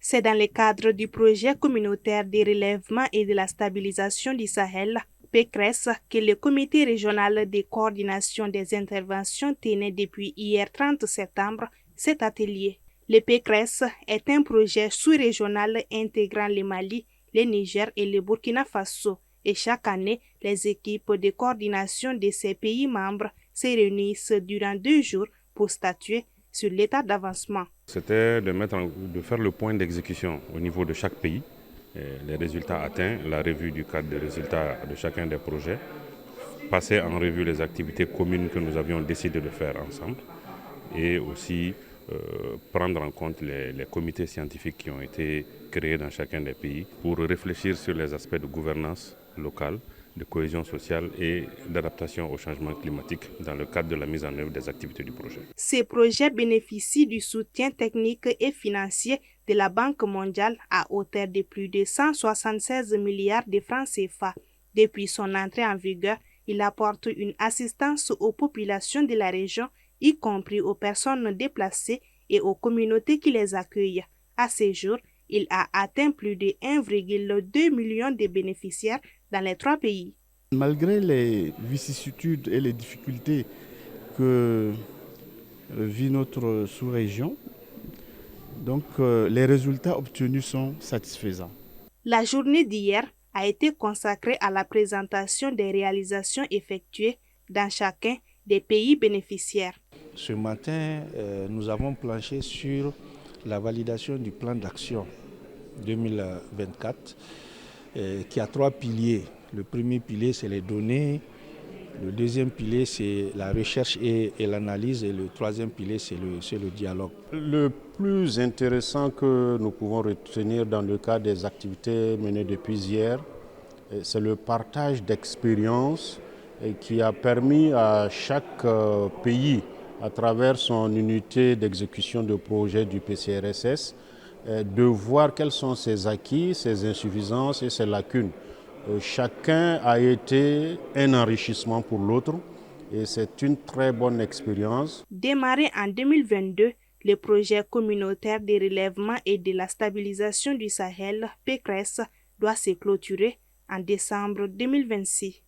C'est dans le cadre du projet communautaire de relèvement et de la stabilisation du Sahel, PECRES, que le comité régional de coordination des interventions tenait depuis hier 30 septembre cet atelier. Le PECRES est un projet sous-régional intégrant le Mali, le Niger et le Burkina Faso. Et chaque année, les équipes de coordination de ces pays membres se réunissent durant 2 jours pour statuer sur l'état d'avancement. C'était de faire le point d'exécution au niveau de chaque pays, les résultats atteints, la revue du cadre de résultats de chacun des projets, passer en revue les activités communes que nous avions décidé de faire ensemble et aussi prendre en compte les comités scientifiques qui ont été créés dans chacun des pays pour réfléchir sur les aspects de gouvernance locale, de cohésion sociale et d'adaptation au changement climatique dans le cadre de la mise en œuvre des activités du projet. Ces projets bénéficient du soutien technique et financier de la Banque mondiale à hauteur de plus de 176 milliards de francs CFA. Depuis son entrée en vigueur, il apporte une assistance aux populations de la région, y compris aux personnes déplacées et aux communautés qui les accueillent. À ce jour, il a atteint plus de 1,2 million de bénéficiaires dans les 3 pays. Malgré les vicissitudes et les difficultés que vit notre sous-région, donc les résultats obtenus sont satisfaisants. La journée d'hier a été consacrée à la présentation des réalisations effectuées dans chacun des pays bénéficiaires. Ce matin, nous avons planché sur la validation du plan d'action 2024 qui a 3 piliers. Le premier pilier, c'est les données. Le deuxième pilier, c'est la recherche et l'analyse. Et le troisième pilier, c'est le dialogue. Le plus intéressant que nous pouvons retenir dans le cadre des activités menées depuis hier, c'est le partage d'expériences qui a permis à chaque pays, à travers son unité d'exécution de projet du PCRSS, de voir quels sont ses acquis, ses insuffisances et ses lacunes. Chacun a été un enrichissement pour l'autre et c'est une très bonne expérience. Démarré en 2022, le projet communautaire de relèvement et de la stabilisation du Sahel, PECRES, doit se clôturer en décembre 2026.